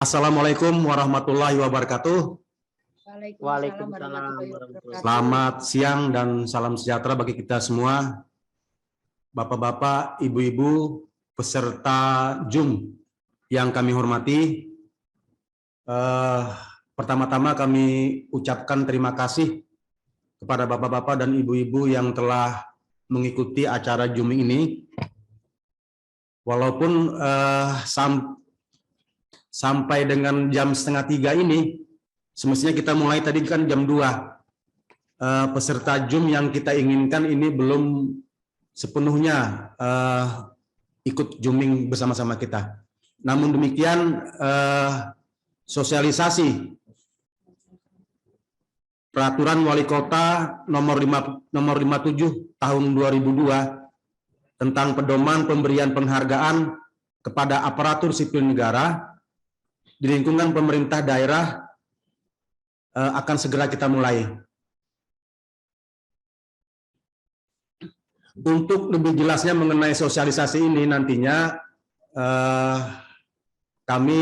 Assalamualaikum warahmatullahi wabarakatuh. Waalaikumsalam warahmatullahi wabarakatuh. Selamat siang dan salam sejahtera bagi kita semua, Bapak-bapak, Ibu-ibu, peserta Zoom yang kami hormati. Pertama-tama kami ucapkan terima kasih kepada Bapak-bapak dan Ibu-ibu yang telah mengikuti acara Zoom ini. Walaupun sampai dengan jam 2:30 ini, semestinya kita mulai tadi kan jam 2. Peserta Zoom yang kita inginkan ini belum sepenuhnya ikut Zooming bersama-sama kita. Namun demikian, sosialisasi Peraturan Wali Kota nomor 57 tahun 2002 tentang pedoman pemberian penghargaan kepada aparatur sipil negara di lingkungan pemerintah daerah akan segera kita mulai. Untuk lebih jelasnya mengenai sosialisasi ini nantinya kami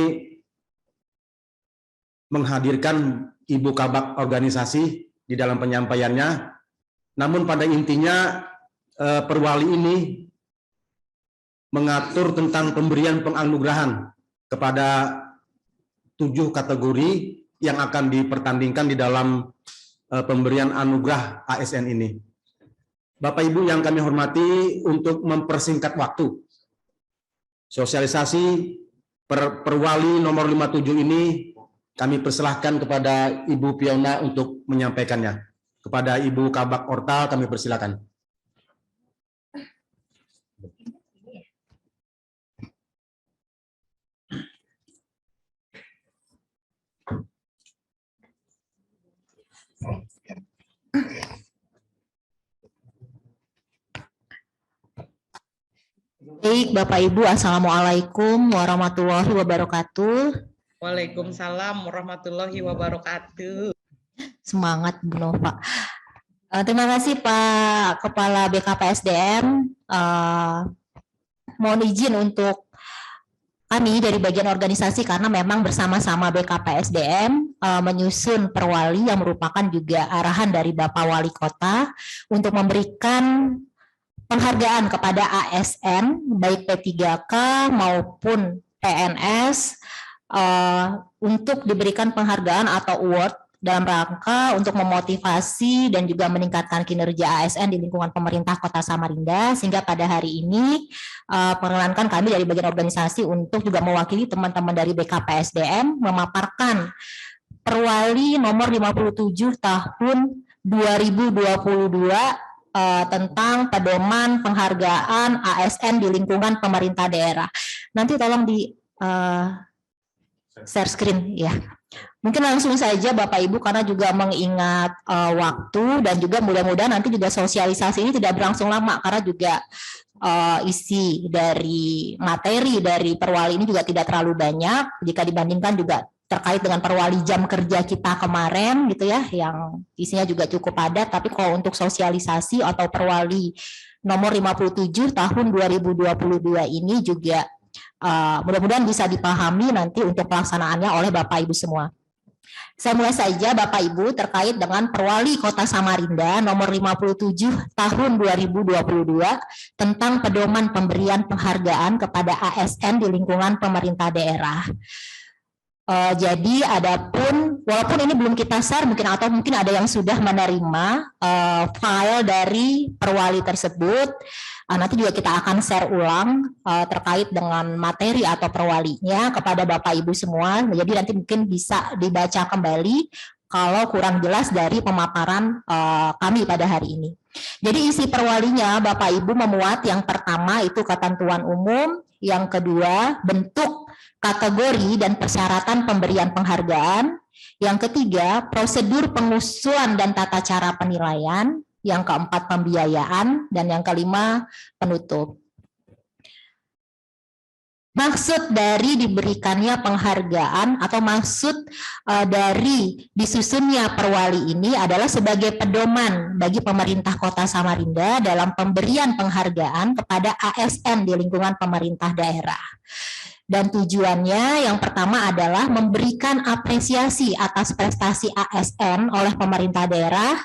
menghadirkan Ibu Kabak organisasi di dalam penyampaiannya. Namun pada intinya perwali ini mengatur tentang pemberian penganugerahan kepada 7 kategori yang akan dipertandingkan di dalam pemberian anugerah ASN ini. Bapak Ibu yang kami hormati, untuk mempersingkat waktu, sosialisasi perwali nomor 57 ini kami persilahkan kepada Ibu Piona untuk menyampaikannya. Kepada Ibu Kabak Ortal kami persilakan. Baik, Bapak Ibu, Assalamualaikum warahmatullahi wabarakatuh. Waalaikumsalam warahmatullahi wabarakatuh. Semangat Bu Nova. Terima kasih Pak Kepala BKPSDM. Mohon izin untuk kami dari bagian organisasi, karena memang bersama-sama BKPSDM menyusun perwali yang merupakan juga arahan dari Bapak Wali Kota untuk memberikan penghargaan kepada ASN, baik P3K maupun PNS, untuk diberikan penghargaan atau award dalam rangka untuk memotivasi dan juga meningkatkan kinerja ASN di lingkungan pemerintah Kota Samarinda, sehingga pada hari ini perkenankan kami dari bagian organisasi untuk juga mewakili teman-teman dari BKPSDM memaparkan perwali nomor 57 tahun 2022 tentang pedoman penghargaan ASN di lingkungan pemerintah daerah. Nanti tolong di share screen ya. Mungkin langsung saja Bapak Ibu, karena juga mengingat waktu dan juga mudah-mudahan nanti juga sosialisasi ini tidak berlangsung lama, karena juga isi dari materi dari perwali ini juga tidak terlalu banyak jika dibandingkan juga terkait dengan perwali jam kerja kita kemarin gitu ya, yang isinya juga cukup padat. Tapi kalau untuk sosialisasi atau perwali nomor 57 tahun 2022 ini juga mudah-mudahan bisa dipahami nanti untuk pelaksanaannya oleh Bapak Ibu semua. Saya mulai saja Bapak Ibu terkait dengan perwali Kota Samarinda nomor 57 tahun 2022 tentang pedoman pemberian penghargaan kepada ASN di lingkungan pemerintah daerah. Jadi adapun, walaupun ini belum kita share mungkin, atau mungkin ada yang sudah menerima file dari perwali tersebut, nanti juga kita akan share ulang terkait dengan materi atau perwalinya kepada Bapak Ibu semua. Jadi nanti mungkin bisa dibaca kembali kalau kurang jelas dari pemaparan kami pada hari ini. Jadi isi perwalinya Bapak Ibu memuat yang pertama itu ketentuan umum, yang kedua bentuk, kategori dan persyaratan pemberian penghargaan, yang ketiga prosedur pengusulan dan tata cara penilaian, yang keempat pembiayaan, dan yang kelima penutup. Maksud dari diberikannya penghargaan atau maksud dari disusunnya perwali ini adalah sebagai pedoman bagi pemerintah Kota Samarinda dalam pemberian penghargaan kepada ASN di lingkungan pemerintah daerah. Dan tujuannya yang pertama adalah memberikan apresiasi atas prestasi ASN oleh pemerintah daerah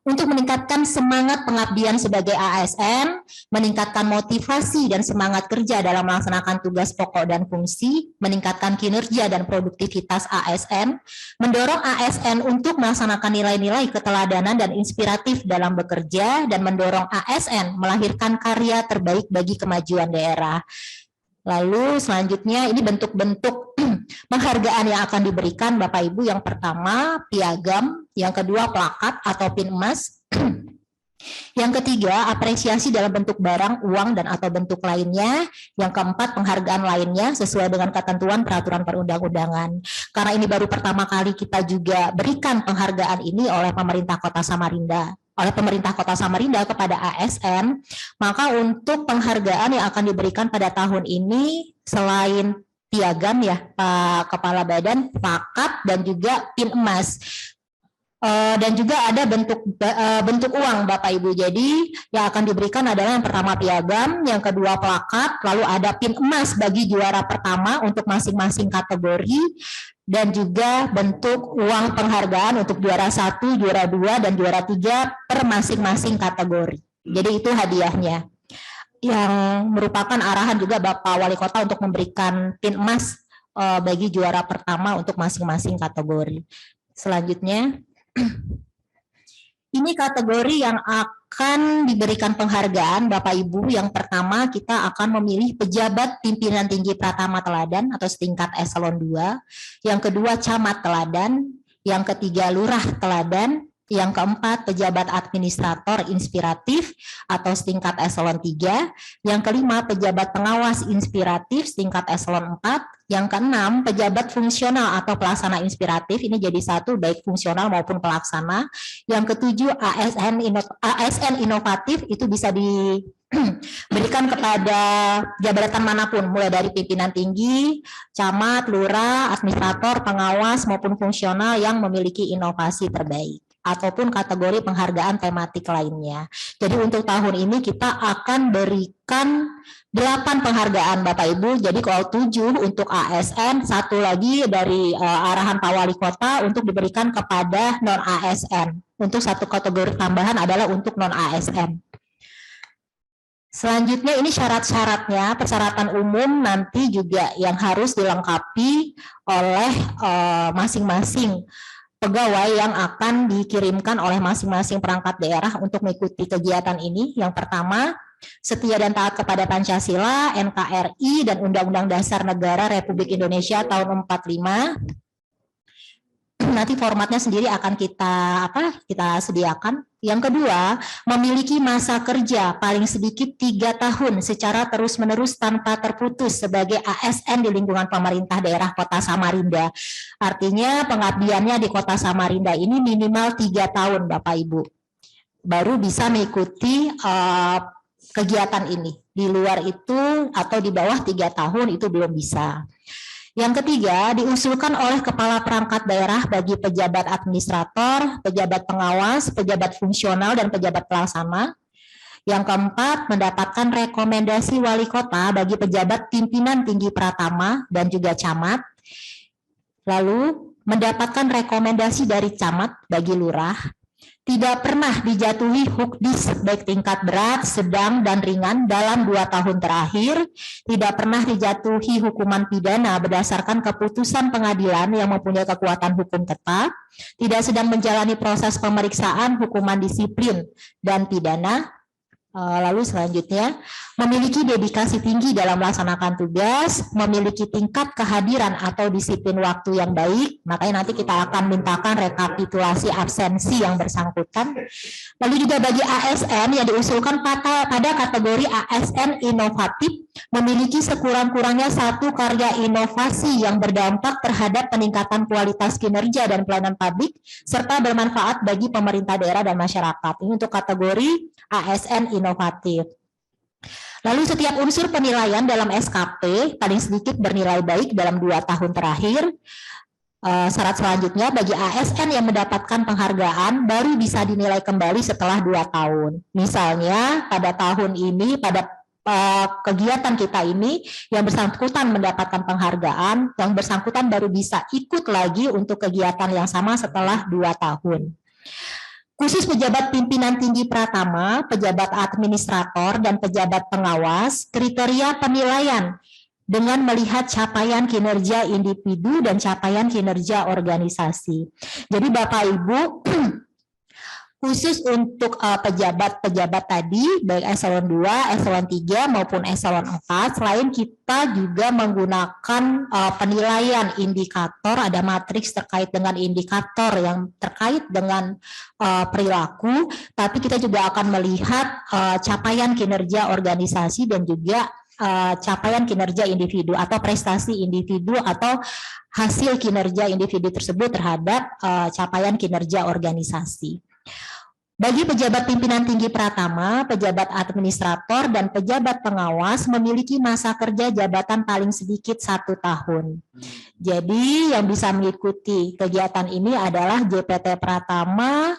untuk meningkatkan semangat pengabdian sebagai ASN, meningkatkan motivasi dan semangat kerja dalam melaksanakan tugas pokok dan fungsi, meningkatkan kinerja dan produktivitas ASN, mendorong ASN untuk melaksanakan nilai-nilai keteladanan dan inspiratif dalam bekerja, dan mendorong ASN melahirkan karya terbaik bagi kemajuan daerah. Lalu selanjutnya ini bentuk-bentuk penghargaan yang akan diberikan Bapak Ibu. Yang pertama piagam, yang kedua plakat atau pin emas, yang ketiga apresiasi dalam bentuk barang, uang, dan atau bentuk lainnya, yang keempat penghargaan lainnya sesuai dengan ketentuan peraturan perundang-undangan. Karena ini baru pertama kali kita juga berikan penghargaan ini oleh pemerintah Kota Samarinda kepada ASN, maka untuk penghargaan yang akan diberikan pada tahun ini selain piagam ya Pak Kepala Badan, plakat dan juga pin emas. Dan juga ada bentuk uang Bapak Ibu. Jadi yang akan diberikan adalah yang pertama piagam, yang kedua plakat, lalu ada pin emas bagi juara pertama untuk masing-masing kategori, dan juga bentuk uang penghargaan untuk juara 1, juara 2, dan juara 3 per masing-masing kategori. Jadi itu hadiahnya. Yang merupakan arahan juga Bapak Wali Kota untuk memberikan pin emas bagi juara pertama untuk masing-masing kategori. Selanjutnya, ini kategori yang akan diberikan penghargaan Bapak Ibu. Yang pertama kita akan memilih pejabat pimpinan tinggi Pratama Teladan atau setingkat eselon 2. Yang kedua camat teladan. Yang ketiga lurah teladan. Yang keempat pejabat administrator inspiratif atau setingkat eselon 3. Yang kelima pejabat pengawas inspiratif setingkat eselon 4. Yang keenam pejabat fungsional atau pelaksana inspiratif, ini jadi satu baik fungsional maupun pelaksana. Yang ketujuh ASN inovatif, itu bisa diberikan kepada jabatan manapun, mulai dari pimpinan tinggi, camat, lurah, administrator, pengawas maupun fungsional yang memiliki inovasi terbaik, ataupun kategori penghargaan tematik lainnya. Jadi untuk tahun ini kita akan berikan 8 penghargaan Bapak Ibu. Jadi kalau 7 untuk ASN, satu lagi dari arahan Pak Wali Kota untuk diberikan kepada non ASN. Untuk satu kategori tambahan adalah untuk non ASN. Selanjutnya ini syarat-syaratnya, persyaratan umum nanti juga yang harus dilengkapi oleh masing-masing pegawai yang akan dikirimkan oleh masing-masing perangkat daerah untuk mengikuti kegiatan ini. Yang pertama, setia dan taat kepada Pancasila, NKRI, dan Undang-Undang Dasar Negara Republik Indonesia tahun 45. Nanti formatnya sendiri akan kita sediakan. Yang kedua, memiliki masa kerja paling sedikit 3 tahun secara terus-menerus tanpa terputus sebagai ASN di lingkungan pemerintah daerah Kota Samarinda. Artinya pengabdiannya di Kota Samarinda ini minimal 3 tahun Bapak Ibu. Baru bisa mengikuti kegiatan ini. Di luar itu atau di bawah 3 tahun itu belum bisa. Yang ketiga, diusulkan oleh kepala perangkat daerah bagi pejabat administrator, pejabat pengawas, pejabat fungsional, dan pejabat pelaksana. Yang keempat, mendapatkan rekomendasi wali kota bagi pejabat pimpinan tinggi Pratama dan juga camat. Lalu, mendapatkan rekomendasi dari camat bagi lurah. Tidak pernah dijatuhi hukdis baik tingkat berat, sedang, dan ringan dalam 2 tahun terakhir. Tidak pernah dijatuhi hukuman pidana berdasarkan keputusan pengadilan yang mempunyai kekuatan hukum tetap. Tidak sedang menjalani proses pemeriksaan hukuman disiplin dan pidana. Lalu selanjutnya, memiliki dedikasi tinggi dalam melaksanakan tugas, memiliki tingkat kehadiran atau disiplin waktu yang baik, makanya nanti kita akan mintakan rekapitulasi absensi yang bersangkutan. Lalu juga bagi ASN yang diusulkan pada kategori ASN inovatif, memiliki sekurang-kurangnya 1 karya inovasi yang berdampak terhadap peningkatan kualitas kinerja dan pelayanan publik, serta bermanfaat bagi pemerintah daerah dan masyarakat. Ini untuk kategori ASN inovatif. Lalu setiap unsur penilaian dalam SKP paling sedikit bernilai baik dalam 2 tahun terakhir. Syarat selanjutnya bagi ASN yang mendapatkan penghargaan baru bisa dinilai kembali setelah 2 tahun. Misalnya pada tahun ini, pada kegiatan kita ini, yang bersangkutan mendapatkan penghargaan, yang bersangkutan baru bisa ikut lagi untuk kegiatan yang sama setelah 2 tahun. Khusus pejabat pimpinan tinggi pratama, pejabat administrator, dan pejabat pengawas, kriteria penilaian dengan melihat capaian kinerja individu dan capaian kinerja organisasi. Jadi Bapak Ibu, khusus untuk pejabat-pejabat tadi, baik eselon 2, eselon 3 maupun eselon 4, selain kita juga menggunakan penilaian indikator, ada matriks terkait dengan indikator yang terkait dengan perilaku, tapi kita juga akan melihat capaian kinerja organisasi dan juga capaian kinerja individu atau prestasi individu atau hasil kinerja individu tersebut terhadap capaian kinerja organisasi. Bagi pejabat pimpinan tinggi pratama, pejabat administrator, dan pejabat pengawas memiliki masa kerja jabatan paling sedikit 1 tahun. Jadi yang bisa mengikuti kegiatan ini adalah JPT Pratama,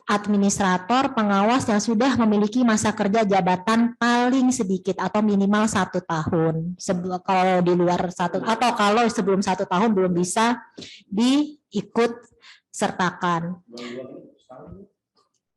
administrator, pengawas yang sudah memiliki masa kerja jabatan paling sedikit atau minimal 1 tahun. Kalau di luar 1 atau kalau sebelum 1 tahun belum bisa diikut sertakan.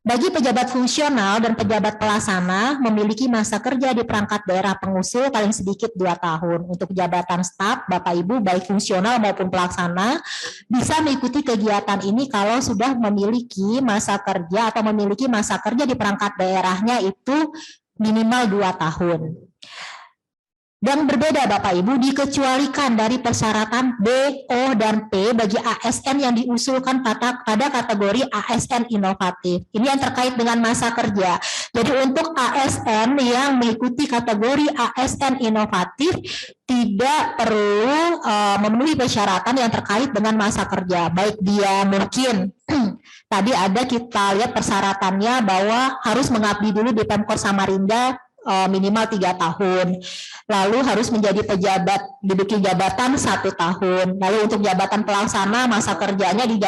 Bagi pejabat fungsional dan pejabat pelaksana memiliki masa kerja di perangkat daerah pengusul paling sedikit 2 tahun. Untuk jabatan staf, Bapak Ibu baik fungsional maupun pelaksana bisa mengikuti kegiatan ini kalau sudah memiliki masa kerja atau memiliki masa kerja di perangkat daerahnya itu minimal 2 tahun. Dan berbeda Bapak Ibu, dikecualikan dari persyaratan B, O, dan P bagi ASN yang diusulkan pada kategori ASN inovatif. Ini yang terkait dengan masa kerja. Jadi untuk ASN yang mengikuti kategori ASN inovatif tidak perlu memenuhi persyaratan yang terkait dengan masa kerja. Baik dia mungkin tadi ada kita lihat persyaratannya bahwa harus mengabdi dulu di Pemkot Samarinda minimal 3 tahun, lalu harus menjadi pejabat duduki jabatan 1 tahun, lalu untuk jabatan pelaksana masa kerjanya di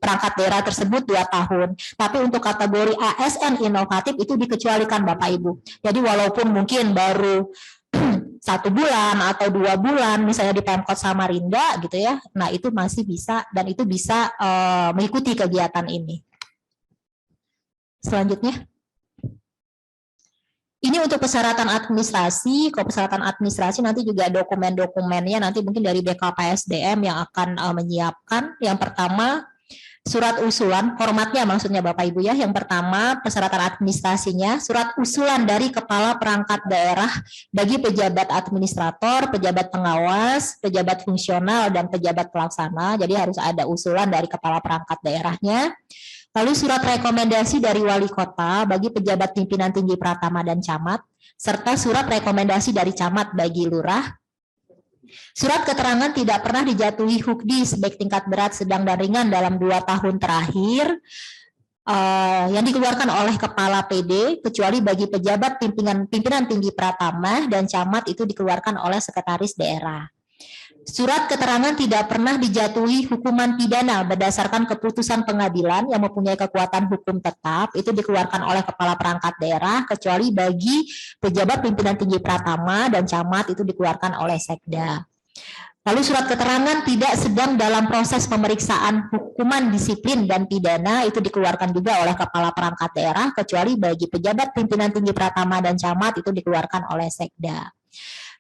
perangkat daerah tersebut 2 tahun. Tapi untuk kategori ASN inovatif itu dikecualikan Bapak Ibu. Jadi walaupun mungkin baru 1 bulan atau 2 bulan misalnya di Pemkot Samarinda gitu ya, nah itu masih bisa dan itu bisa mengikuti kegiatan ini. Selanjutnya. Ini untuk persyaratan administrasi. Kalau persyaratan administrasi nanti juga dokumen-dokumennya nanti mungkin dari BKPSDM yang akan menyiapkan. Yang pertama surat usulan, formatnya maksudnya Bapak Ibu ya. Yang pertama persyaratan administrasinya, surat usulan dari kepala perangkat daerah bagi pejabat administrator, pejabat pengawas, pejabat fungsional, dan pejabat pelaksana. Jadi harus ada usulan dari kepala perangkat daerahnya. Lalu surat rekomendasi dari wali kota bagi pejabat pimpinan tinggi pratama dan camat, serta surat rekomendasi dari camat bagi lurah. Surat keterangan tidak pernah dijatuhi hukdi baik tingkat berat, sedang, dan ringan dalam 2 tahun terakhir yang dikeluarkan oleh kepala PD, kecuali bagi pejabat pimpinan tinggi pratama dan camat itu dikeluarkan oleh sekretaris daerah. Surat keterangan tidak pernah dijatuhi hukuman pidana berdasarkan keputusan pengadilan yang mempunyai kekuatan hukum tetap, itu dikeluarkan oleh kepala perangkat daerah, kecuali bagi pejabat pimpinan tinggi pratama dan camat itu dikeluarkan oleh Sekda. Lalu surat keterangan tidak sedang dalam proses pemeriksaan hukuman disiplin dan pidana itu dikeluarkan juga oleh kepala perangkat daerah, kecuali bagi pejabat pimpinan tinggi pratama dan camat itu dikeluarkan oleh Sekda.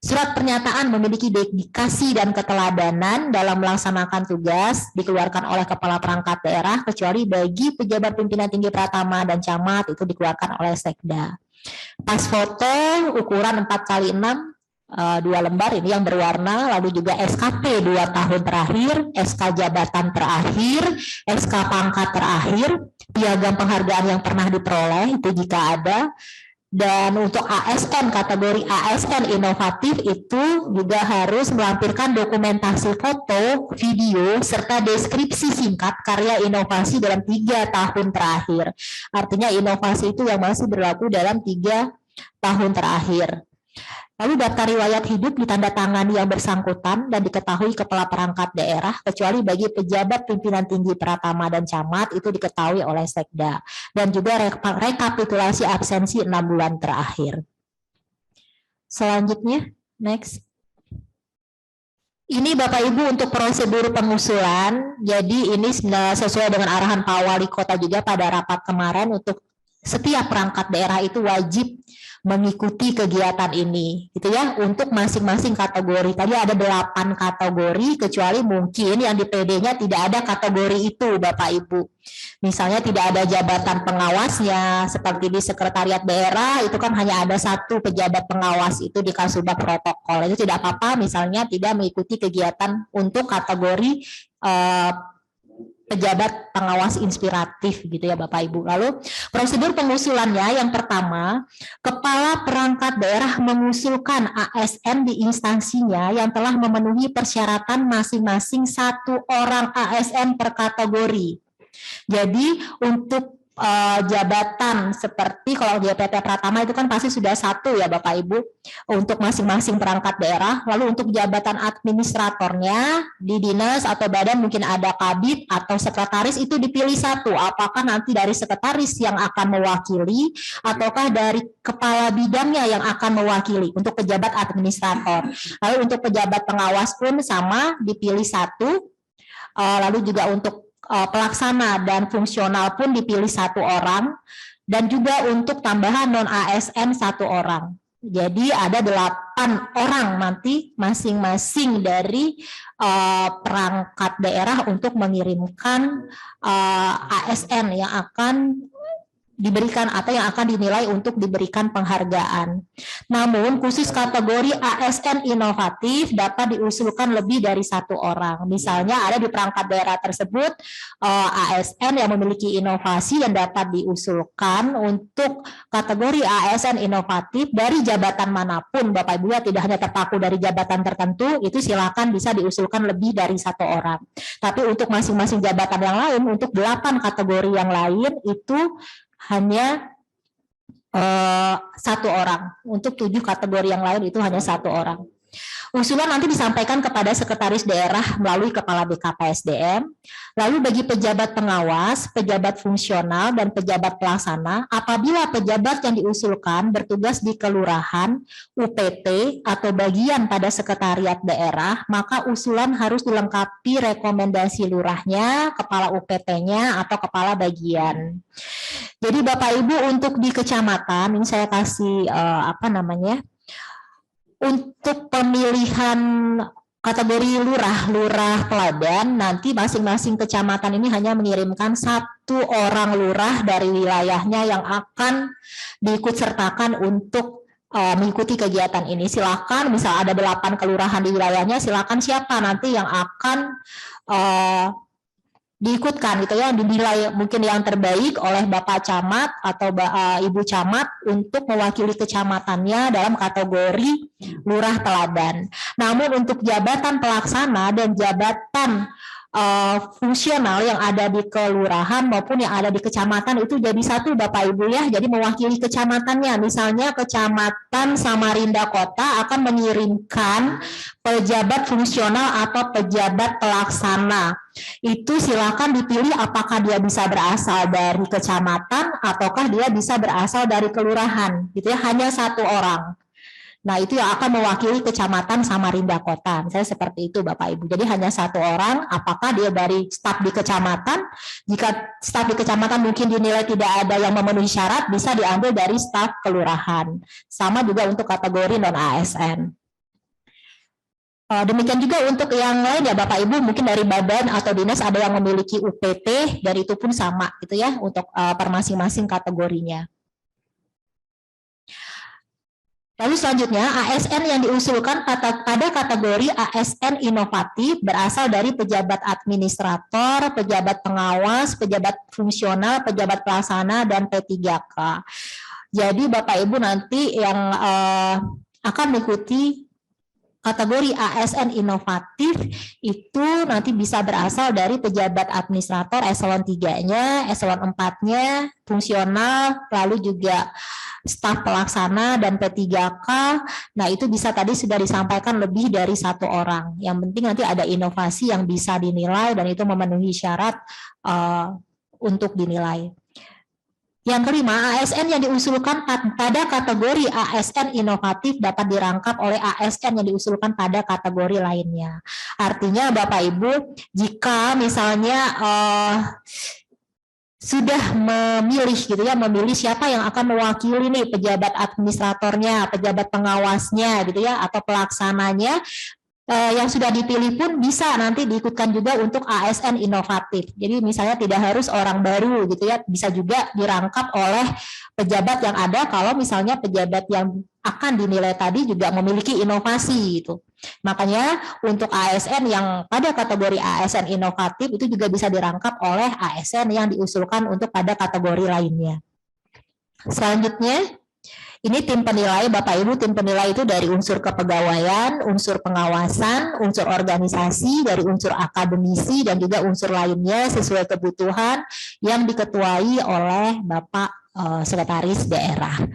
Surat pernyataan memiliki dedikasi dan keteladanan dalam melaksanakan tugas dikeluarkan oleh kepala perangkat daerah, kecuali bagi pejabat pimpinan tinggi pratama dan camat itu dikeluarkan oleh Sekda. Pas foto ukuran 4x6 2 lembar ini yang berwarna, lalu juga SKP 2 tahun terakhir, SK jabatan terakhir, SK pangkat terakhir, piagam penghargaan yang pernah diperoleh itu jika ada. Dan untuk ASN, kategori ASN inovatif itu juga harus melampirkan dokumentasi foto, video, serta deskripsi singkat karya inovasi dalam 3 tahun terakhir. Artinya inovasi itu yang masih berlaku dalam 3 tahun terakhir. Lalu daftar riwayat hidup ditandatangani yang bersangkutan dan diketahui kepala perangkat daerah, kecuali bagi pejabat pimpinan tinggi pratama dan camat itu diketahui oleh Sekda. Dan juga rekapitulasi absensi 6 bulan terakhir. Selanjutnya, next. Ini Bapak Ibu untuk prosedur pengusulan. Jadi ini sesuai dengan arahan Pak Wali Kota juga pada rapat kemarin, untuk setiap perangkat daerah itu wajib mengikuti kegiatan ini, gitu ya, untuk masing-masing kategori. Tadi ada 8 kategori, kecuali mungkin yang di PD-nya tidak ada kategori itu, Bapak Ibu. Misalnya tidak ada jabatan pengawasnya, seperti di sekretariat daerah, itu kan hanya ada 1 pejabat pengawas, itu di Kasubag protokol. Itu tidak apa-apa, misalnya tidak mengikuti kegiatan untuk kategori pejabat pengawas inspiratif, gitu ya Bapak Ibu. Lalu prosedur pengusulannya, yang pertama, kepala perangkat daerah mengusulkan ASN di instansinya yang telah memenuhi persyaratan masing-masing 1 orang ASN per kategori. Jadi untuk jabatan seperti kalau di PT Pratama itu kan pasti sudah 1 ya Bapak Ibu untuk masing-masing perangkat daerah. Lalu untuk jabatan administratornya di dinas atau badan mungkin ada kabid atau sekretaris, itu dipilih 1. Apakah nanti dari sekretaris yang akan mewakili ataukah dari kepala bidangnya yang akan mewakili untuk pejabat administrator. Lalu untuk pejabat pengawas pun sama, dipilih 1. Lalu juga untuk pelaksana dan fungsional pun dipilih 1 orang, dan juga untuk tambahan non ASN 1 orang. Jadi ada 8 orang nanti masing-masing dari perangkat daerah untuk mengirimkan ASN yang akan diberikan atau yang akan dinilai untuk diberikan penghargaan. Namun khusus kategori ASN inovatif dapat diusulkan lebih dari 1 orang. Misalnya ada di perangkat daerah tersebut ASN yang memiliki inovasi dan dapat diusulkan untuk kategori ASN inovatif dari jabatan manapun, Bapak Ibu, ya, tidak hanya terpaku dari jabatan tertentu, itu silakan bisa diusulkan lebih dari 1 orang. Tapi untuk masing-masing jabatan yang lain, untuk 8 kategori yang lain itu hanya 1 orang. Untuk 7 kategori yang lain itu hanya 1 orang. Usulan nanti disampaikan kepada sekretaris daerah melalui kepala BKPSDM. Lalu bagi pejabat pengawas, pejabat fungsional, dan pejabat pelaksana, apabila pejabat yang diusulkan bertugas di kelurahan, UPT, atau bagian pada sekretariat daerah, maka usulan harus dilengkapi rekomendasi lurahnya, kepala UPT-nya, atau kepala bagian. Jadi Bapak Ibu untuk di kecamatan, ini saya kasih untuk pemilihan kategori lurah teladan, nanti masing-masing kecamatan ini hanya mengirimkan 1 orang lurah dari wilayahnya yang akan diikutsertakan untuk mengikuti kegiatan ini. Silakan, misal ada 8 kelurahan di wilayahnya, silakan siapa nanti yang akan diikutkan, gitu ya, dinilai mungkin yang terbaik oleh Bapak Camat atau Ibu Camat untuk mewakili kecamatannya dalam kategori lurah teladan. Namun untuk jabatan pelaksana dan jabatan fungsional yang ada di kelurahan maupun yang ada di kecamatan itu jadi 1 Bapak Ibu, ya. Jadi mewakili kecamatannya. Misalnya Kecamatan Samarinda Kota akan mengirimkan pejabat fungsional atau pejabat pelaksana. Itu silakan dipilih apakah dia bisa berasal dari kecamatan ataukah dia bisa berasal dari kelurahan, gitu ya. Hanya 1 orang. Nah, itu yang akan mewakili Kecamatan Samarinda Kota. Misalnya seperti itu Bapak Ibu. Jadi hanya 1 orang, apakah dia dari staf di kecamatan. Jika staf di kecamatan mungkin dinilai tidak ada yang memenuhi syarat, bisa diambil dari staf kelurahan. Sama juga untuk kategori non-ASN. Demikian juga untuk yang lain ya Bapak Ibu, mungkin dari badan atau dinas ada yang memiliki UPT, dan itu pun sama, gitu ya, untuk per masing-masing kategorinya. Lalu selanjutnya, ASN yang diusulkan pada kategori ASN inovatif berasal dari pejabat administrator, pejabat pengawas, pejabat fungsional, pejabat pelaksana, dan P3K. Jadi Bapak Ibu nanti yang akan mengikuti kategori ASN inovatif itu nanti bisa berasal dari pejabat administrator eselon 3-nya, eselon 4-nya, fungsional, lalu juga staf pelaksana dan P3K. Nah, itu bisa tadi sudah disampaikan lebih dari 1 orang. Yang penting nanti ada inovasi yang bisa dinilai dan itu memenuhi syarat untuk dinilai. Yang kelima, ASN yang diusulkan pada kategori ASN inovatif dapat dirangkap oleh ASN yang diusulkan pada kategori lainnya. Artinya Bapak Ibu, jika misalnya sudah memilih gitu ya, memilih siapa yang akan mewakili nih pejabat administratornya, pejabat pengawasnya gitu ya, atau pelaksananya, yang sudah dipilih pun bisa nanti diikutkan juga untuk ASN inovatif. Jadi misalnya tidak harus orang baru gitu ya, bisa juga dirangkap oleh pejabat yang ada kalau misalnya pejabat yang akan dinilai tadi juga memiliki inovasi gitu. Makanya untuk ASN yang pada kategori ASN inovatif itu juga bisa dirangkap oleh ASN yang diusulkan untuk pada kategori lainnya. Selanjutnya, ini tim penilai, Bapak Ibu, tim penilai itu dari unsur kepegawaian, unsur pengawasan, unsur organisasi, dari unsur akademisi, dan juga unsur lainnya sesuai kebutuhan yang diketuai oleh Bapak Sekretaris Daerah.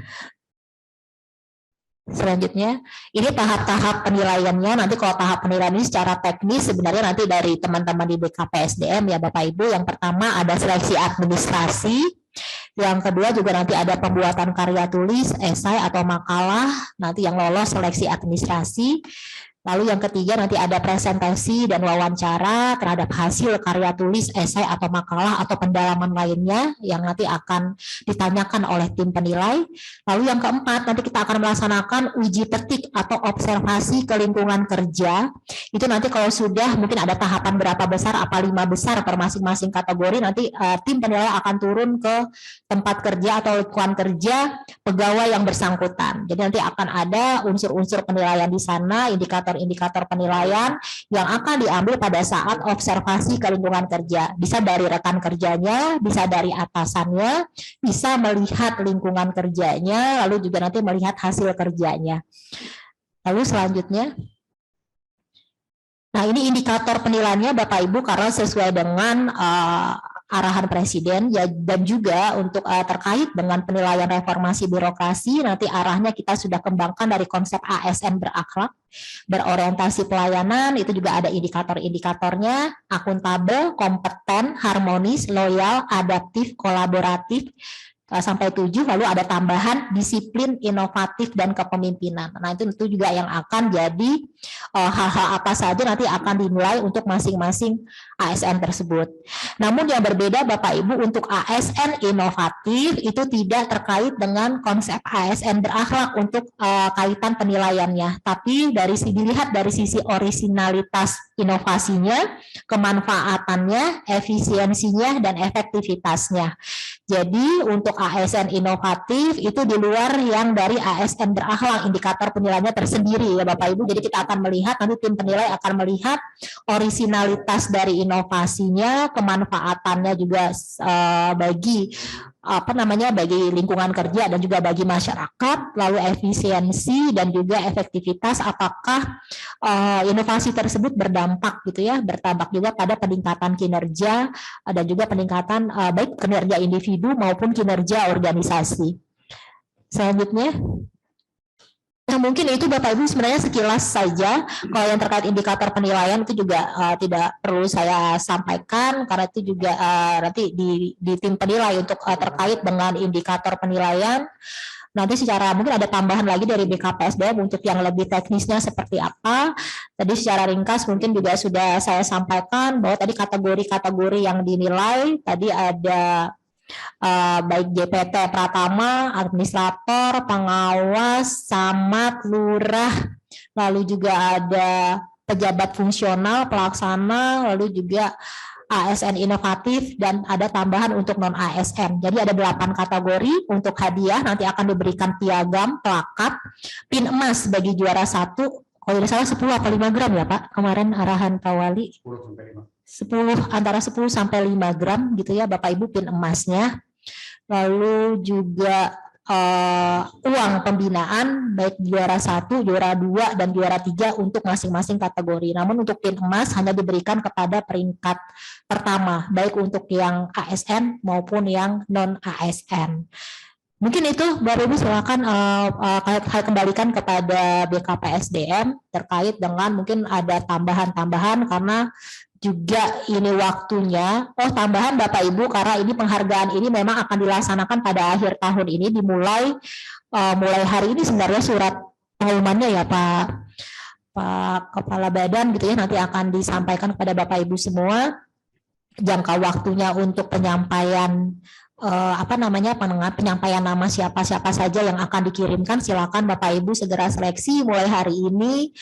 Selanjutnya, ini tahap-tahap penilaiannya. Nanti kalau tahap penilaian ini secara teknis sebenarnya nanti dari teman-teman di BKPSDM ya Bapak Ibu. Yang pertama ada seleksi administrasi. Yang kedua juga nanti ada pembuatan karya tulis, esai atau makalah, nanti yang lolos seleksi administrasi. Lalu yang ketiga nanti ada presentasi dan wawancara terhadap hasil karya tulis, esai atau makalah atau pendalaman lainnya yang nanti akan ditanyakan oleh tim penilai. Lalu yang keempat nanti kita akan melaksanakan uji petik atau observasi ke lingkungan kerja. Itu nanti kalau sudah mungkin ada tahapan berapa besar, apa 5 besar per masing-masing kategori, nanti tim penilai akan turun ke tempat kerja atau lingkungan kerja pegawai yang bersangkutan. Jadi nanti akan ada unsur-unsur penilaian di sana, indikator penilaian yang akan diambil pada saat observasi ke lingkungan kerja. Bisa dari rekan kerjanya, bisa dari atasannya, bisa melihat lingkungan kerjanya, lalu juga nanti melihat hasil kerjanya. Lalu selanjutnya, nah ini indikator penilaiannya Bapak Ibu karena sesuai dengan arahan Presiden ya, dan juga untuk terkait dengan penilaian reformasi birokrasi nanti arahnya kita sudah kembangkan dari konsep ASN berakhlak, berorientasi pelayanan, itu juga ada indikator-indikatornya, akuntabel, kompeten, harmonis, loyal, adaptif, kolaboratif, sampai 7, lalu ada tambahan disiplin, inovatif, dan kepemimpinan. Nah itu juga yang akan jadi hal-hal apa saja nanti akan dinilai untuk masing-masing ASN tersebut. Namun yang berbeda Bapak Ibu untuk ASN inovatif itu tidak terkait dengan konsep ASN berakhlak untuk kaitan penilaiannya, tapi dilihat dari sisi orisinalitas inovasinya, kemanfaatannya, efisiensinya, dan efektivitasnya. Jadi untuk ASN inovatif itu di luar yang dari ASN berakhlak, indikator penilaiannya tersendiri ya Bapak Ibu. Jadi kita akan melihat, nanti tim penilai akan melihat orisinalitas dari inovasinya, kemanfaatannya juga bagi bagi lingkungan kerja dan juga bagi masyarakat, lalu efisiensi dan juga efektivitas, apakah inovasi tersebut berdampak gitu ya, berdampak juga pada peningkatan kinerja dan juga peningkatan baik kinerja individu maupun kinerja organisasi. Selanjutnya, nah mungkin itu Bapak Ibu sebenarnya sekilas saja. Kalau yang terkait indikator penilaian itu juga tidak perlu saya sampaikan karena itu juga nanti di tim penilai untuk terkait dengan indikator penilaian. Nanti secara mungkin ada tambahan lagi dari BKPSDM untuk yang lebih teknisnya seperti apa. Tadi secara ringkas mungkin juga sudah saya sampaikan bahwa tadi kategori-kategori yang dinilai tadi ada baik JPT Pratama, administrator, pengawas, camat, lurah, lalu juga ada pejabat fungsional, pelaksana, lalu juga ASN inovatif, dan ada tambahan untuk non-ASN. Jadi ada 8 kategori untuk hadiah, nanti akan diberikan piagam, plakat, pin emas bagi juara 1, kalau tidak salah 10 atau 5 gram ya Pak, kemarin arahan Pak Wali. 10 antara 10 sampai 5 gram gitu ya Bapak Ibu pin emasnya. Lalu juga uang pembinaan baik juara 1, juara 2 dan juara 3 untuk masing-masing kategori. Namun untuk pin emas hanya diberikan kepada peringkat pertama baik untuk yang ASN maupun yang non ASN. Mungkin itu Bapak Ibu silakan kembalikan kepada BKPSDM terkait dengan mungkin ada tambahan-tambahan karena juga ini waktunya. Oh, tambahan Bapak Ibu, karena ini penghargaan ini memang akan dilaksanakan pada akhir tahun ini, dimulai mulai hari ini sebenarnya surat pengumumannya ya Pak Kepala Badan gitu ya, nanti akan disampaikan kepada Bapak Ibu semua jangka waktunya untuk penyampaian penyampaian nama siapa saja yang akan dikirimkan. Silakan Bapak Ibu segera seleksi mulai hari ini.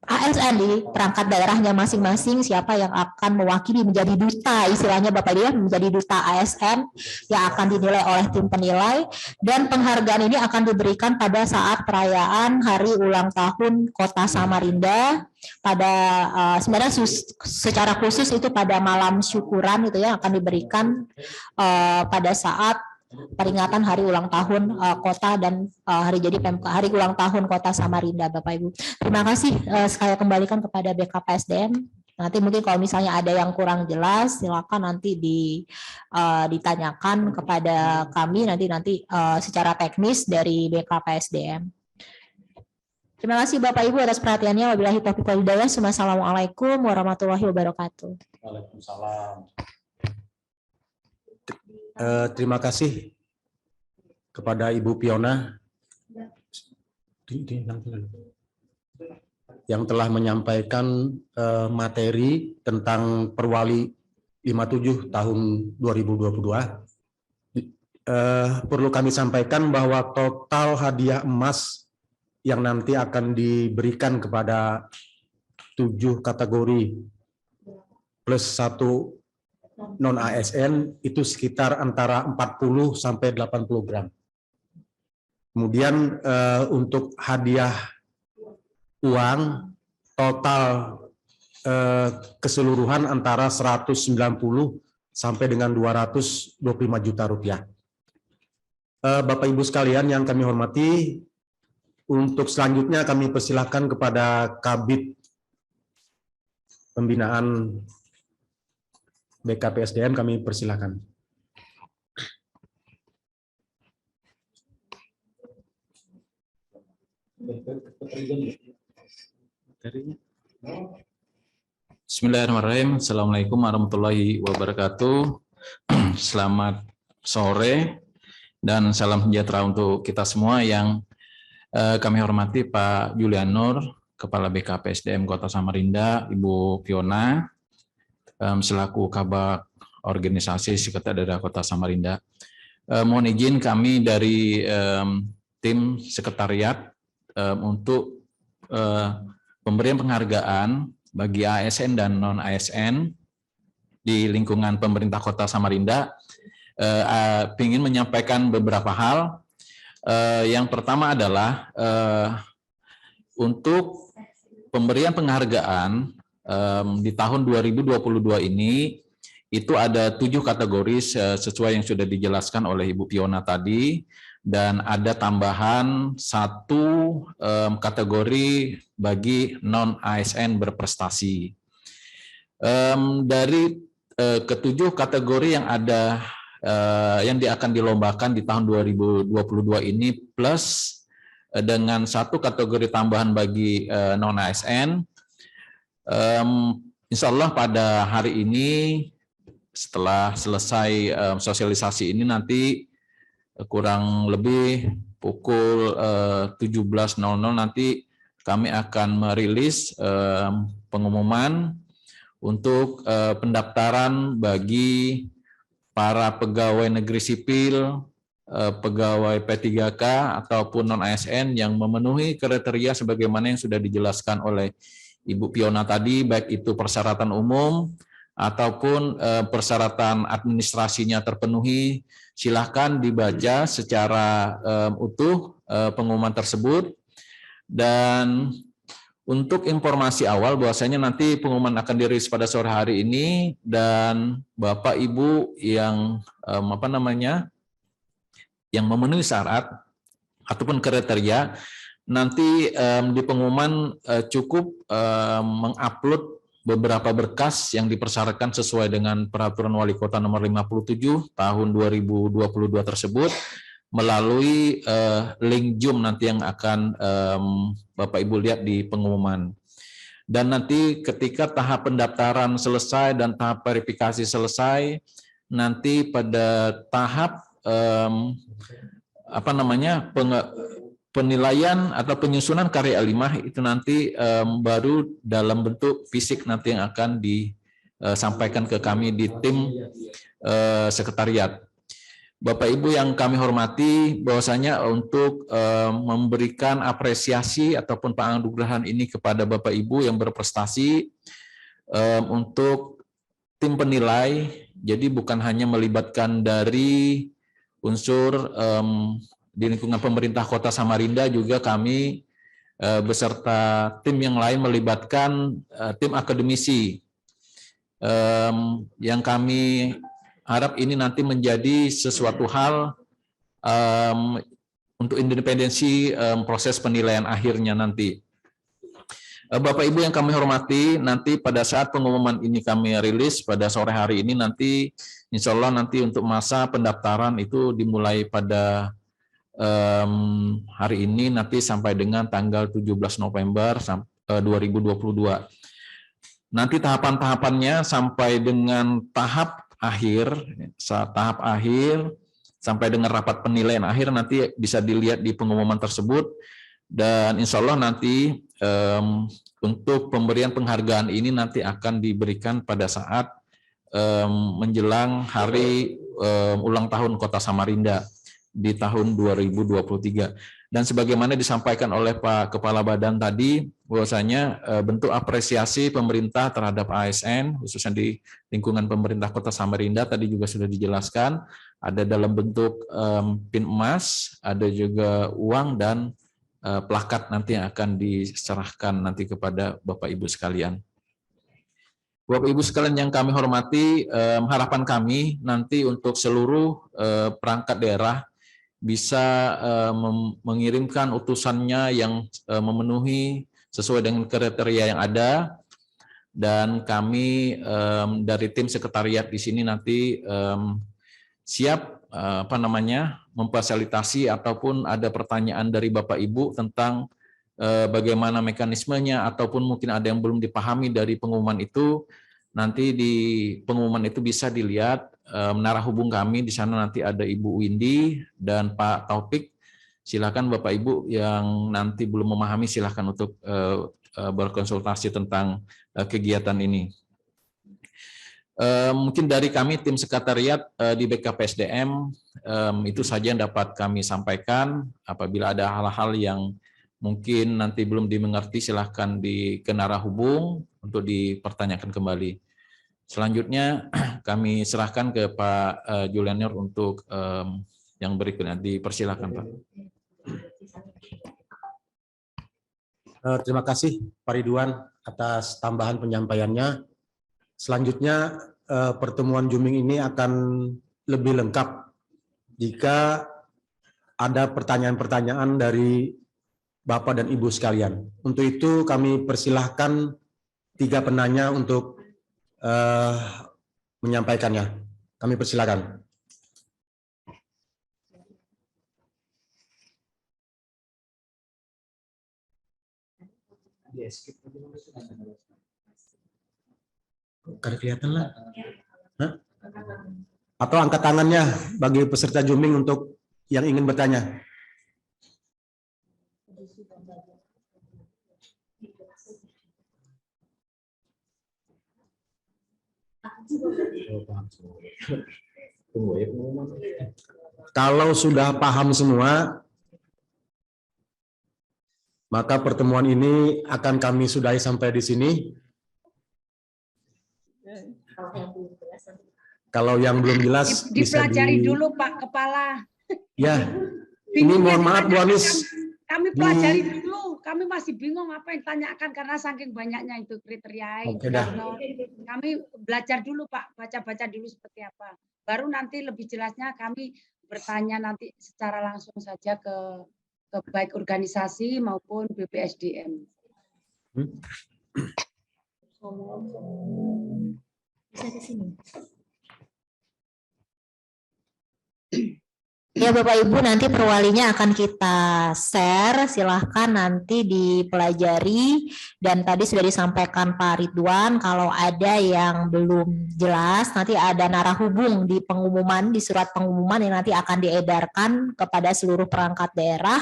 ASN di perangkat daerahnya masing-masing siapa yang akan mewakili menjadi duta, istilahnya Bapak Ibu, menjadi duta ASN yang akan dinilai oleh tim penilai, dan penghargaan ini akan diberikan pada saat perayaan Hari Ulang Tahun Kota Samarinda pada sebenarnya secara khusus itu pada malam syukuran itu ya, akan diberikan pada saat peringatan Hari Ulang Tahun Kota dan Hari Ulang Tahun Kota Samarinda, Bapak Ibu. Terima kasih. Saya kembalikan kepada BKPSDM. Nanti mungkin kalau misalnya ada yang kurang jelas, silakan nanti ditanyakan kepada kami nanti secara teknis dari BKPSDM. Terima kasih Bapak Ibu atas perhatiannya. Wabillahi taufiq wal hidayah. Wassalamualaikum warahmatullahi wabarakatuh. Waalaikumsalam. Terima kasih kepada Ibu Piona yang telah menyampaikan materi tentang Perwali 57 tahun 2022. Perlu kami sampaikan bahwa total hadiah emas yang nanti akan diberikan kepada 7 kategori plus 1 non-ASN itu sekitar antara 40 sampai 80 gram. Kemudian untuk hadiah uang total keseluruhan antara 190 sampai dengan 225 juta rupiah. Bapak Ibu sekalian yang kami hormati, untuk selanjutnya kami persilahkan kepada Kabid Pembinaan BKPSDM, kami persilakan. Bismillahirrahmanirrahim. Assalamualaikum warahmatullahi wabarakatuh. Selamat sore dan salam sejahtera untuk kita semua. Yang kami hormati Pak Julian Nur, Kepala BKPSDM Kota Samarinda, Ibu Fiona, selaku Kabak Organisasi Sekretariat Kota Samarinda. Mohon izin kami dari tim sekretariat untuk pemberian penghargaan bagi ASN dan non-ASN di lingkungan pemerintah Kota Samarinda. Ingin menyampaikan beberapa hal. Yang pertama adalah untuk pemberian penghargaan di tahun 2022 ini itu ada 7 kategori sesuai yang sudah dijelaskan oleh Ibu Fiona tadi, dan ada tambahan 1 kategori bagi non-ASN berprestasi. Dari ke-7 kategori yang ada yang akan dilombakan di tahun 2022 ini plus dengan 1 kategori tambahan bagi non-ASN. Insya Allah pada hari ini setelah selesai sosialisasi ini nanti kurang lebih pukul 17.00 nanti kami akan merilis pengumuman untuk pendaftaran bagi para pegawai negeri sipil, pegawai P3K ataupun non-ASN yang memenuhi kriteria sebagaimana yang sudah dijelaskan oleh Ibu Fiona tadi, baik itu persyaratan umum ataupun persyaratan administrasinya terpenuhi. Silahkan dibaca secara utuh pengumuman tersebut. Dan untuk informasi awal bahwasanya nanti pengumuman akan dirilis pada sore hari ini, dan Bapak Ibu yang yang memenuhi syarat ataupun kriteria, nanti di pengumuman cukup mengupload beberapa berkas yang dipersyaratkan sesuai dengan Peraturan Wali Kota Nomor 57 Tahun 2022 tersebut melalui link Zoom nanti yang akan Bapak Ibu lihat di pengumuman. Dan nanti ketika tahap pendaftaran selesai dan tahap verifikasi selesai, nanti pada tahap penilaian atau penyusunan karya L5 itu nanti baru dalam bentuk fisik nanti yang akan disampaikan ke kami di tim sekretariat. Bapak Ibu yang kami hormati, bahwasanya untuk memberikan apresiasi ataupun penganugerahan ini kepada Bapak Ibu yang berprestasi untuk tim penilai, jadi bukan hanya melibatkan dari unsur di lingkungan pemerintah Kota Samarinda, juga kami beserta tim yang lain melibatkan tim akademisi yang kami harap ini nanti menjadi sesuatu hal untuk independensi proses penilaian akhirnya nanti. Bapak Ibu yang kami hormati, nanti pada saat pengumuman ini kami rilis pada sore hari ini, nanti insya Allah nanti untuk masa pendaftaran itu dimulai pada hari ini nanti sampai dengan tanggal 17 November 2022. Nanti tahapan-tahapannya sampai dengan tahap akhir sampai dengan rapat penilaian akhir nanti bisa dilihat di pengumuman tersebut, dan insya Allah nanti untuk pemberian penghargaan ini nanti akan diberikan pada saat menjelang hari ulang tahun Kota Samarinda di tahun 2023. Dan sebagaimana disampaikan oleh Pak Kepala Badan tadi, bahwasanya bentuk apresiasi pemerintah terhadap ASN, khususnya di lingkungan pemerintah Kota Samarinda, tadi juga sudah dijelaskan, ada dalam bentuk pin emas, ada juga uang dan plakat nanti yang akan diserahkan nanti kepada Bapak Ibu sekalian. Bapak Ibu sekalian yang kami hormati, harapan kami nanti untuk seluruh perangkat daerah bisa mengirimkan utusannya yang memenuhi sesuai dengan kriteria yang ada, dan kami dari tim sekretariat di sini nanti siap memfasilitasi ataupun ada pertanyaan dari Bapak Ibu tentang bagaimana mekanismenya ataupun mungkin ada yang belum dipahami dari pengumuman itu. Nanti di pengumuman itu bisa dilihat menara hubung kami, di sana nanti ada Ibu Windy dan Pak Taufik. Silakan Bapak Ibu yang nanti belum memahami silakan untuk berkonsultasi tentang kegiatan ini. Mungkin dari kami tim sekretariat di BKPSDM itu saja yang dapat kami sampaikan. Apabila ada hal-hal yang mungkin nanti belum dimengerti, silahkan di kenara hubung untuk dipertanyakan kembali. Selanjutnya kami serahkan ke Pak Julianur untuk yang berikutnya. Dipersilakan Pak. Terima kasih Pak Ridwan atas tambahan penyampaiannya. Selanjutnya pertemuan Zooming ini akan lebih lengkap jika ada pertanyaan-pertanyaan dari Bapak dan Ibu sekalian. Untuk itu kami persilahkan 3 penanya untuk menyampaikannya. Kami persilakan. Kada kelihatan lah. Hah? Atau angkat tangannya bagi peserta Zooming untuk yang ingin bertanya. Kalau sudah paham semua, maka pertemuan ini akan kami sudahi sampai di sini. Kalau yang belum jelas dipelajari dulu Pak Kepala. Ya, ini mohon maaf Bu Anis. Kami pelajari dulu, kami masih bingung apa yang ditanyakan karena saking banyaknya itu kriteria. Oke, dah. Kami belajar dulu Pak, baca-baca dulu seperti apa. Baru nanti lebih jelasnya kami bertanya nanti secara langsung saja ke baik organisasi maupun BPSDM. Bisa ke sini. Ya Bapak Ibu, nanti perwalinya akan kita share, silahkan nanti dipelajari. Dan tadi sudah disampaikan Pak Ridwan, kalau ada yang belum jelas, nanti ada narahubung di pengumuman, di surat pengumuman yang nanti akan diedarkan kepada seluruh perangkat daerah.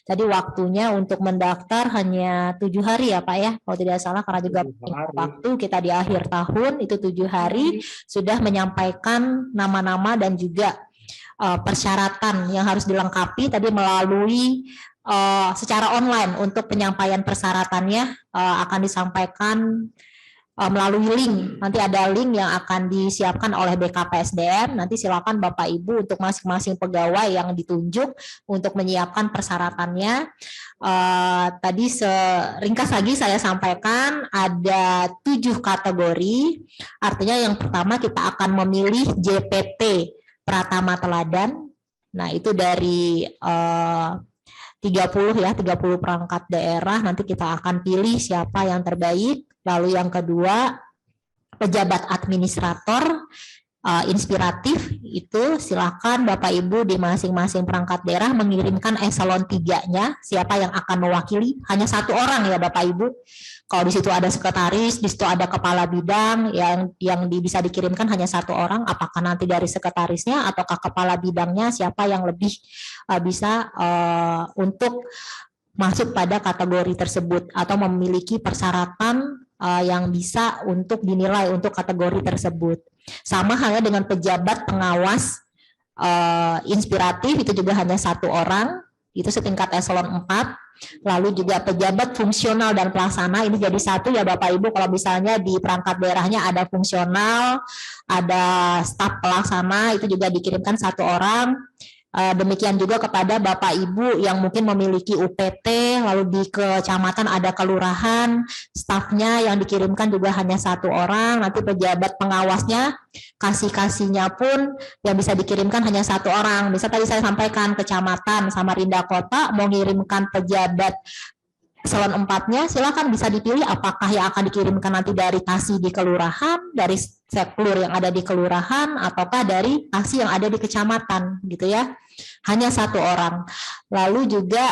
Tadi waktunya untuk mendaftar hanya 7 hari ya Pak ya, kalau tidak salah, karena juga waktu kita di akhir tahun itu 7 hari sudah menyampaikan nama-nama dan juga persyaratan yang harus dilengkapi tadi melalui secara online. Untuk penyampaian persyaratannya akan disampaikan melalui link. Nanti ada link yang akan disiapkan oleh BKPSDM. Nanti silakan Bapak Ibu untuk masing-masing pegawai yang ditunjuk untuk menyiapkan persyaratannya. Tadi seringkas lagi saya sampaikan ada 7 kategori. Artinya yang pertama kita akan memilih JPT Pratama Teladan. Nah, itu dari 30 perangkat daerah, nanti kita akan pilih siapa yang terbaik. Lalu yang kedua, pejabat administrator inspiratif, itu silakan Bapak Ibu di masing-masing perangkat daerah mengirimkan eselon 3-nya, siapa yang akan mewakili, hanya 1 orang ya Bapak Ibu. Kalau di situ ada sekretaris, di situ ada kepala bidang yang bisa dikirimkan hanya 1 orang, apakah nanti dari sekretarisnya ataukah kepala bidangnya, siapa yang lebih bisa untuk masuk pada kategori tersebut atau memiliki persyaratan yang bisa untuk dinilai untuk kategori tersebut. Sama halnya dengan pejabat pengawas inspiratif, itu juga hanya 1 orang, itu setingkat eselon 4. Lalu juga pejabat fungsional dan pelaksana, ini jadi 1 ya Bapak Ibu. Kalau misalnya di perangkat daerahnya ada fungsional, ada staf pelaksana, itu juga dikirimkan 1 orang. Demikian juga kepada Bapak Ibu yang mungkin memiliki UPT, lalu di kecamatan ada kelurahan, stafnya yang dikirimkan juga hanya 1 orang. Nanti pejabat pengawasnya, kasih-kasihnya pun yang bisa dikirimkan hanya 1 orang. Misal tadi saya sampaikan kecamatan Samarinda Kota mau ngirimkan pejabat eselon 4-nya, silakan bisa dipilih apakah yang akan dikirimkan nanti dari kasih di kelurahan, dari seklur yang ada di kelurahan, ataukah dari kasih yang ada di kecamatan, gitu ya. Hanya 1 orang. Lalu juga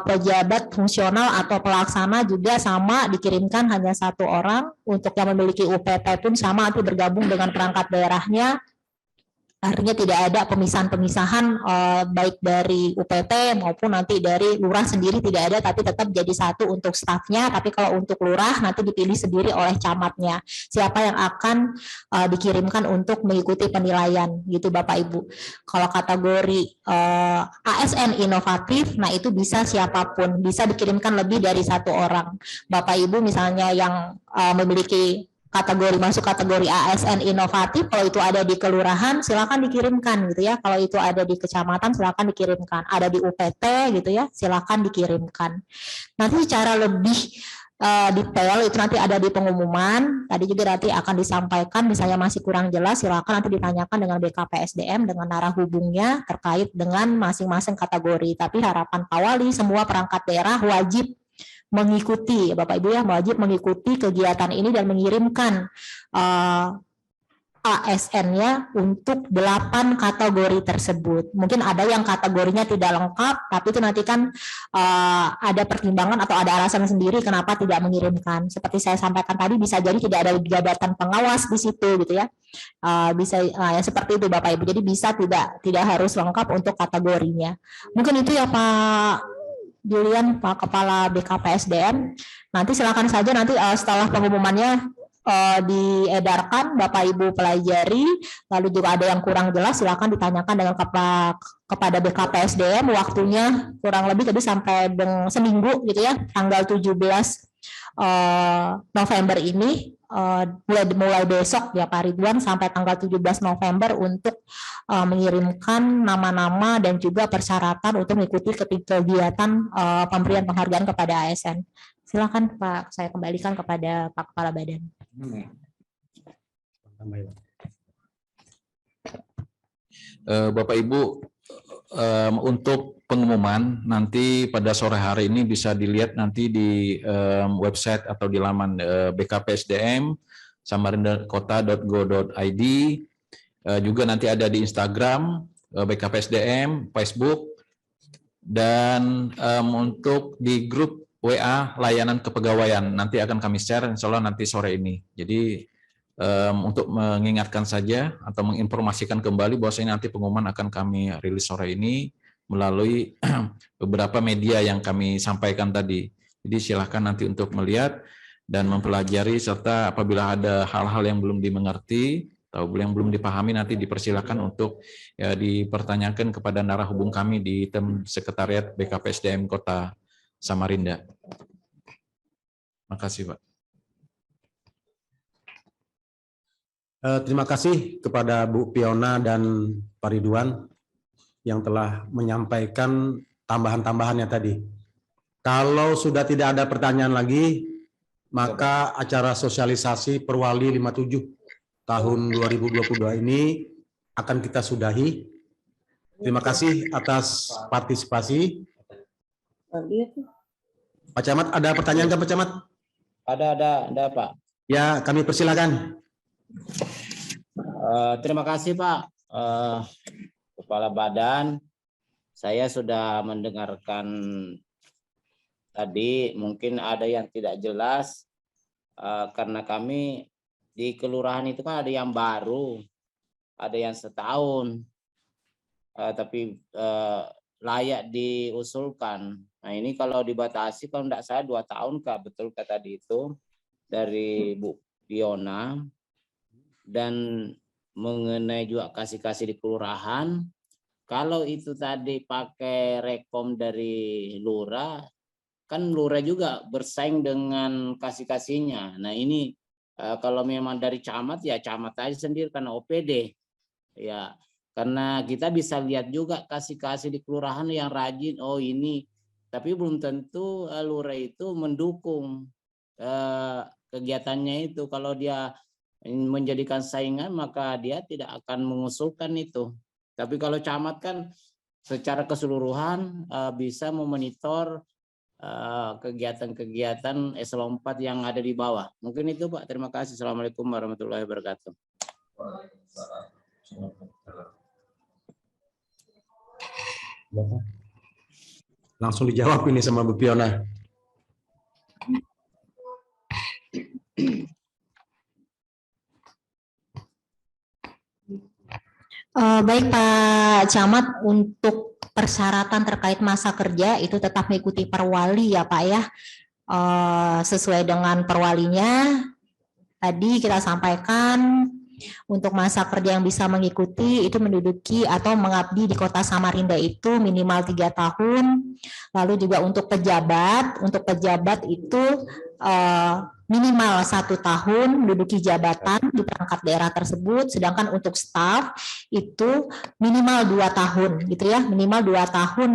pejabat fungsional atau pelaksana juga sama, dikirimkan hanya 1 orang. Untuk yang memiliki UPT pun sama, nanti bergabung dengan perangkat daerahnya. Artinya tidak ada pemisahan-pemisahan baik dari UPT maupun nanti dari lurah sendiri tidak ada, tapi tetap jadi 1 untuk stafnya. Tapi kalau untuk lurah nanti dipilih sendiri oleh camatnya siapa yang akan dikirimkan untuk mengikuti penilaian, gitu Bapak Ibu. Kalau kategori ASN inovatif, nah itu bisa siapapun, bisa dikirimkan lebih dari 1 orang. Bapak Ibu misalnya yang memiliki masuk kategori ASN inovatif, kalau itu ada di kelurahan silakan dikirimkan gitu ya. Kalau itu ada di kecamatan silakan dikirimkan. Ada di UPT gitu ya, silakan dikirimkan. Nanti secara lebih detail itu nanti ada di pengumuman. Tadi juga nanti akan disampaikan, misalnya masih kurang jelas silakan nanti ditanyakan dengan BKPSDM dengan narahubungnya terkait dengan masing-masing kategori. Tapi harapan Pak Wali semua perangkat daerah wajib mengikuti, Bapak Ibu ya, wajib mengikuti kegiatan ini dan mengirimkan ASN-nya untuk 8 kategori tersebut. Mungkin ada yang kategorinya tidak lengkap, tapi itu nanti kan ada pertimbangan atau ada alasan sendiri kenapa tidak mengirimkan. Seperti saya sampaikan tadi, bisa jadi tidak ada jabatan pengawas di situ gitu ya. Bisa ya seperti itu Bapak Ibu. Jadi bisa tidak harus lengkap untuk kategorinya. Mungkin itu ya Pak Julian, Pak Kepala BKPSDM. Nanti silakan saja nanti setelah pengumumannya diedarkan, Bapak Ibu pelajari. Lalu juga ada yang kurang jelas, silakan ditanyakan dengan kepada BKPSDM. Waktunya kurang lebih tadi sampai seminggu gitu ya, tanggal 17 November ini. Mulai besok ya Pak Ridwan sampai tanggal 17 November untuk mengirimkan nama-nama dan juga persyaratan untuk mengikuti kegiatan pemberian penghargaan kepada ASN. Silakan Pak, saya kembalikan kepada Pak Kepala Badan. Bapak Ibu, untuk pengumuman nanti pada sore hari ini bisa dilihat nanti di website atau di laman BKPSDM samarindakota.go.id, juga nanti ada di Instagram BKPSDM, Facebook, dan untuk di grup WA layanan kepegawaian nanti akan kami share insya Allah nanti sore ini. Jadi untuk mengingatkan saja atau menginformasikan kembali bahwa nanti pengumuman akan kami rilis sore ini melalui beberapa media yang kami sampaikan tadi. Jadi silahkan nanti untuk melihat dan mempelajari, serta apabila ada hal-hal yang belum dimengerti atau yang belum dipahami nanti dipersilakan untuk dipertanyakan kepada narah hubung kami di tim Sekretariat BKPSDM Kota Samarinda. Makasih, Pak. Terima kasih kepada Bu Piona dan Pak Ridwan yang telah menyampaikan tambahan-tambahannya tadi. Kalau sudah tidak ada pertanyaan lagi, maka acara sosialisasi Perwali 57 tahun 2022 ini akan kita sudahi. Terima kasih atas partisipasi. Pak Camat, ada pertanyaan nggak Pak Camat? Ada Pak. Ya, kami persilakan. Terima kasih Pak. Kepala Badan, saya sudah mendengarkan tadi, mungkin ada yang tidak jelas karena kami di kelurahan itu kan ada yang baru, ada yang setahun, tapi layak diusulkan. Nah ini kalau dibatasi, kalau tidak saya 2 tahun Kak, betul kata tadi itu dari Bu Piona. Dan mengenai juga kasih-kasih di kelurahan, kalau itu tadi pakai rekom dari lurah, kan lurah juga bersaing dengan kasih-kasihnya. Nah ini kalau memang dari camat ya camat aja sendiri karena OPD ya, karena kita bisa lihat juga kasih-kasih di kelurahan yang rajin, oh ini, tapi belum tentu lurah itu mendukung kegiatannya itu. Kalau dia menjadikan saingan maka dia tidak akan mengusulkan itu. Tapi kalau camat kan secara keseluruhan bisa memonitor kegiatan-kegiatan eselon 4 yang ada di bawah. Mungkin itu Pak. Terima kasih. Assalamualaikum warahmatullahi wabarakatuh. Langsung dijawab ini sama Bu Piona. Baik Pak Camat, untuk persyaratan terkait masa kerja itu tetap mengikuti perwali ya Pak ya. Sesuai dengan perwalinya tadi kita sampaikan, untuk masa kerja yang bisa mengikuti itu menduduki atau mengabdi di Kota Samarinda itu minimal 3 tahun. Lalu juga untuk pejabat itu minimal 1 tahun menduduki jabatan di perangkat daerah tersebut, sedangkan untuk staf itu minimal 2 tahun gitu ya, minimal 2 tahun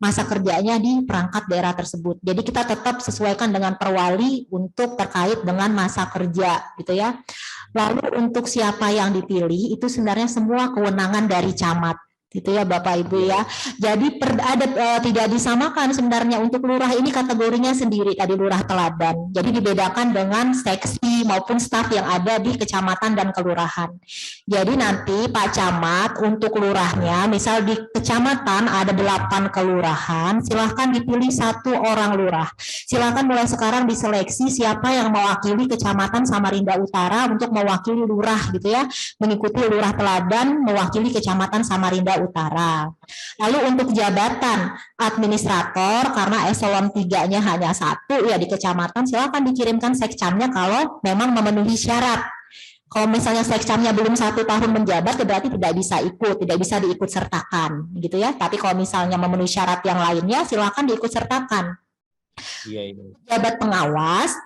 masa kerjanya di perangkat daerah tersebut. Jadi kita tetap sesuaikan dengan perwali untuk terkait dengan masa kerja gitu ya. Lalu untuk siapa yang dipilih itu sebenarnya semua kewenangan dari camat gitu ya Bapak Ibu ya. Jadi tidak disamakan sebenarnya, untuk lurah ini kategorinya sendiri tadi lurah teladan. Jadi dibedakan dengan seksi maupun staf yang ada di kecamatan dan kelurahan. Jadi nanti Pak Camat untuk lurahnya, misal di kecamatan ada 8 kelurahan, silahkan dipilih 1 orang lurah. Silahkan mulai sekarang diseleksi siapa yang mewakili kecamatan Samarinda Utara untuk mewakili lurah gitu ya, mengikuti lurah teladan mewakili kecamatan Samarinda Utara. Lalu untuk jabatan administrator, karena eselon 3-nya hanya 1 ya di kecamatan, silakan dikirimkan sekcamnya kalau memang memenuhi syarat. Kalau misalnya sekcamnya belum 1 tahun menjabat, berarti tidak bisa diikut sertakan gitu ya. Tapi kalau misalnya memenuhi syarat yang lainnya, silakan diikut sertakan. Jabat pengawas,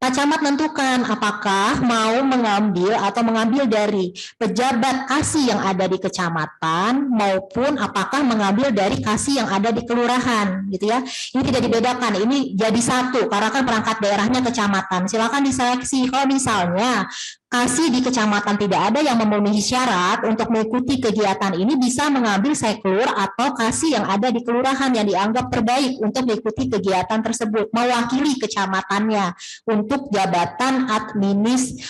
Pak Camat menentukan apakah mau mengambil dari pejabat kasih yang ada di kecamatan maupun apakah mengambil dari kasih yang ada di kelurahan gitu ya. Ini tidak dibedakan, ini jadi 1 karena kan perangkat daerahnya kecamatan. Silakan diseleksi. Kalau misalnya kasih di kecamatan tidak ada yang memenuhi syarat untuk mengikuti kegiatan ini, bisa mengambil seklur atau kasih yang ada di kelurahan yang dianggap terbaik untuk mengikuti kegiatan tersebut, mewakili kecamatannya untuk jabatan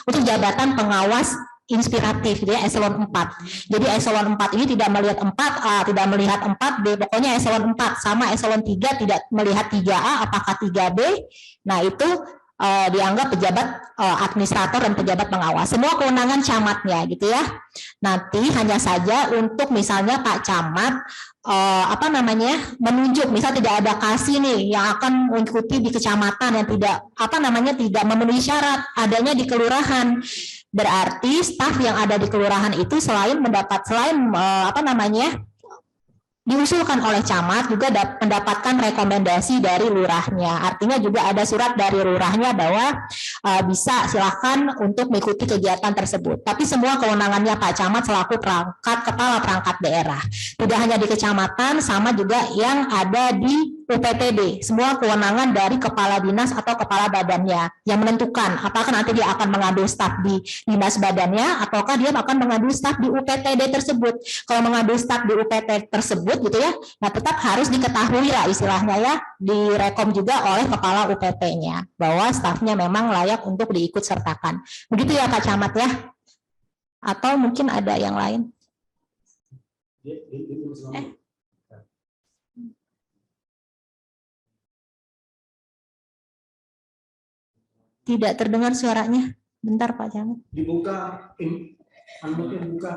untuk jabatan pengawas inspiratif gitu ya, eselon 4. Jadi eselon 4 ini tidak melihat 4A, tidak melihat 4B, pokoknya eselon 4 sama eselon 3 tidak melihat 3A apakah 3B. Nah, itu dianggap pejabat administrator dan pejabat pengawas. Semua kewenangan camatnya gitu ya. Nanti hanya saja untuk misalnya Pak Camat menunjuk, misal tidak ada kasih nih yang akan mengikuti di kecamatan yang tidak memenuhi syarat adanya di kelurahan. Berarti staf yang ada di kelurahan itu selain diusulkan oleh camat juga mendapatkan rekomendasi dari lurahnya. Artinya juga ada surat dari lurahnya bahwa bisa silakan untuk mengikuti kegiatan tersebut. Tapi semua kewenangannya Pak Camat selaku kepala perangkat daerah. Tidak hanya di kecamatan, sama juga yang ada di UPTD. Semua kewenangan dari kepala dinas atau kepala badannya yang menentukan apakah nanti dia akan mengambil staf di dinas badannya ataukah dia akan mengambil staf di UPTD tersebut. Kalau mengambil staf di UPT tersebut gitu ya, nah tetap harus diketahui lah istilahnya ya, direkom juga oleh kepala UPT-nya bahwa stafnya memang layak untuk diikut sertakan. Begitu ya Pak Camat ya? Atau mungkin ada yang lain? Tidak terdengar suaranya. Bentar Pak Camat. Dibuka, unmute-nya dibuka.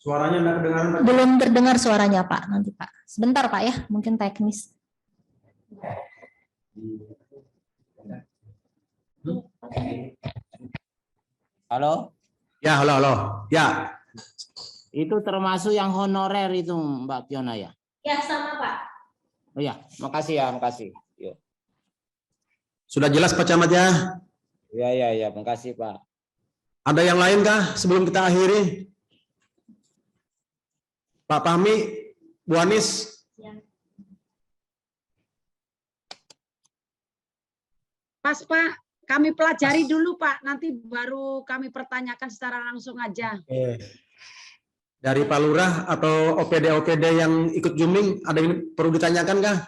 Suaranya enggak kedengaran, Pak. Belum terdengar suaranya Pak, nanti Pak. Sebentar Pak ya, mungkin teknis. Halo? Ya, halo. Ya, Itu termasuk yang honorer itu Mbak Fiona ya? Ya sama Pak. Oh ya, makasih ya, makasih. Yuk. sudah jelas Pak Camat ya? Ya, makasih Pak. Ada yang lain kah sebelum kita akhiri? Pak Fahmi, Bu Anis? Pas Pak, kami pelajari dulu Pak, nanti baru kami pertanyakan secara langsung aja. Dari Pak Lurah atau OPD yang ikut Zooming, ada yang perlu ditanyakan kah?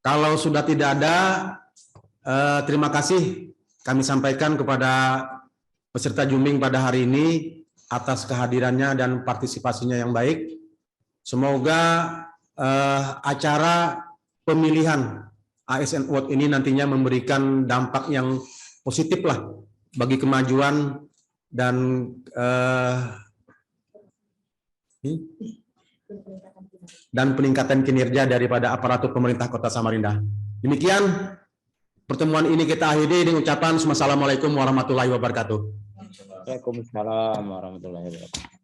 Kalau sudah tidak ada, terima kasih kami sampaikan kepada peserta Zooming pada hari ini atas kehadirannya dan partisipasinya yang baik. Semoga acara pemilihan ASN Award ini nantinya memberikan dampak yang positif lah bagi kemajuan dan peningkatan kinerja daripada aparatur pemerintah Kota Samarinda. Demikian pertemuan ini kita akhiri dengan ucapan Assalamualaikum warahmatullahi wabarakatuh. Waalaikumsalam warahmatullahi wabarakatuh.